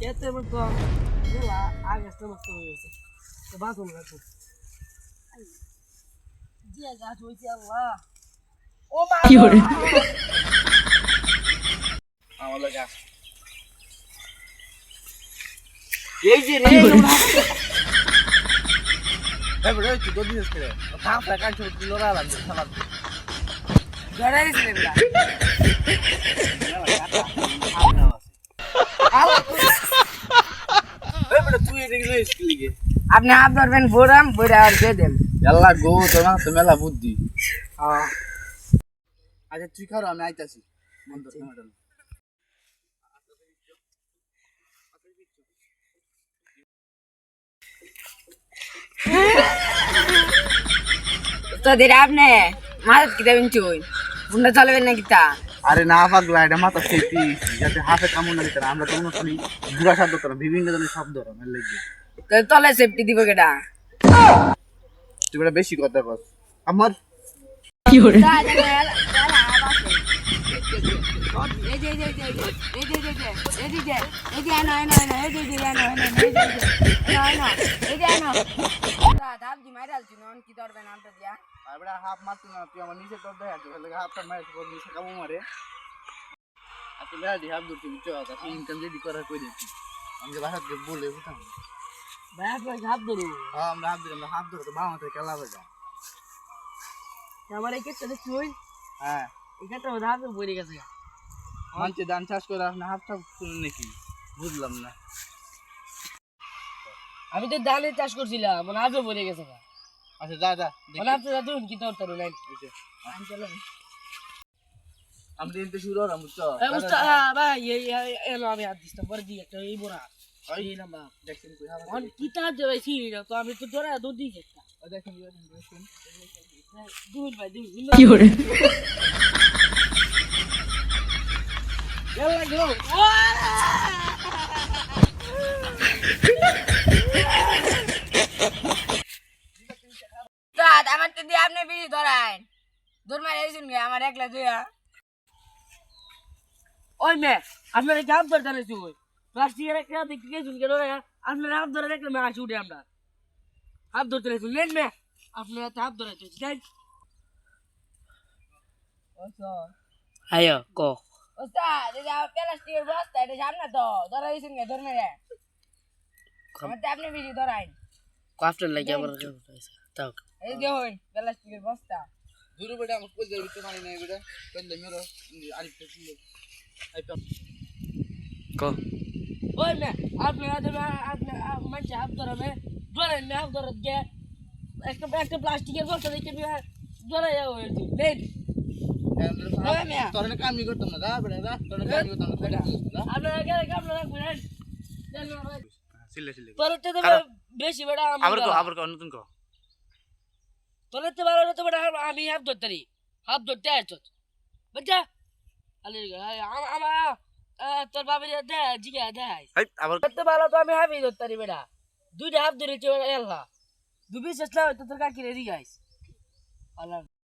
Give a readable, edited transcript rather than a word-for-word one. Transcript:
এতে মতো গেলা আগে সমস্ত হয়ে গেছে তো বাঁচুন রাখুন যে গাছ হয়েছে আল্লাহ ও মা কি করে আমার লাগা এই যে রে এই বড় তুই দদি দিস করে থাম টাকা ছোট লড়া লাগবে সালাদ জড়াই গেছে রে বেটা এই বড় তুই এটা কি লইস কি লিগে আপনি হাত ধরবেন বোরাম বইরা আর দিয়ে দেন আল্লাহ গো তোমার তো মেলা বুদ্ধি হ্যাঁ আচ্ছা তুই খাও আমি আইতাছি বন্ধ টমেটো তো দিরা আপনি মারত কি দেবেন চুই বুন্ডা চলবেন না কিতা আরে না পাগলা এটা মাথা সেটি যাতে হাতে কামড় না দিতে না আমরা তো কোনো শুনি বুড়া শব্দ তো বিভিন্ন ধরনের শব্দ আমার লাগবে তো তলে সেফটি দিব কেডা তুই বড় বেশি কথা বল আমার কি করে আরে হাফ মারতে না তুই আমার নিচে তোর দেখা তুই লাগে হাফটা মারে তোর নিচে কামড় মারে আর তুই লাডি হাফ দূর তুই চল তা ইনকাম রেডি করার কই দিছি আমি বাসাত কে বলে বুঝতাম হ্যাঁ আমরা হাফ ধরে তো বাবা থেকে খেলা বাজা আমার এই কেটে চুই হ্যাঁ এখানটা ধাপ পড়ে গেছে মানছে ধান চাষ করে আপনি হাফটা শুনুন নাকি বুঝলাম না আমি তো ধানে চাষ করছিলাম মানে আজও পড়ে গেছে আচ্ছা যা যা মানে আপনি দেখুন কি তোর তোর লাইন চলো আমি দিন তো শুরু হলাম বুঝছো ভাই এলো আমি হাত দিতাম পরে দিই একটা এই বোরা এই নাম্বার দেখছেন কই হাফ অন কিতা দেবে সিরি না তো আমি তো ধরে দুধ দিই একটা দেখেন দুধ ভাই দুধ কি করে এলা গো দাদ আমার তো দিয়ে আপনি বিড়ি ধরাইন দূর মারে এইছুন গে আমার একলা দুইয়া ওই মে আপনারা কাম করতে না তুই প্লাস্টিকের একটা দেখতে গেছুন কে ধরে আপনারা হাত ধরে রাখলে মে আসি উঠে আমরা হাত ধরতে না শুনলেন মে আপনারা তো হাত ধরে যাই আয়ো কো ওস্তাদ এই যে প্লাস্টিকের বস্তা এটা সামনে তো ধরাইছুন গে ধর মেরে আমার তো আপনি বিড়ি ধরাইন কফটার লাগে আমার তাও এই দেখুন প্লাস্টিকের বস্তা দূরে বেটা আমার কই যাবি তো মানি নাই বেটা কইলে মেরো আরিফটা ছিল আইতো কো ওই মে আপনি আপনি মানুষ হাত ধরাবে ধরেন মে হাত ধরত গে একটা প্লাস্টিকের বস্তা দেখে ধরাই হয়েছে নেই ওই মে তোর না কামই করতাম না দা বেটা দা তোর না কামই করতাম না বেটা আপনারা গেলে কাম না রাখবেন সিলে সিলে তোর তো বেশি বেটা আবার কো নতুন কো তোর তো ভালো না তো বেটা আমি হাত ধরতারি হাত ধরতে আইছ বাচ্চা আলে আমার তোর বাবা দে জিগা দেখাই হাই আবার তো ভালো তো আমি হাবি ধরতারি বেটা দুইটা হাত ধরেছে এল্লা দুবি চেষ্টা হয়তো তোর কাকি রেডি গাইস আল্লাহ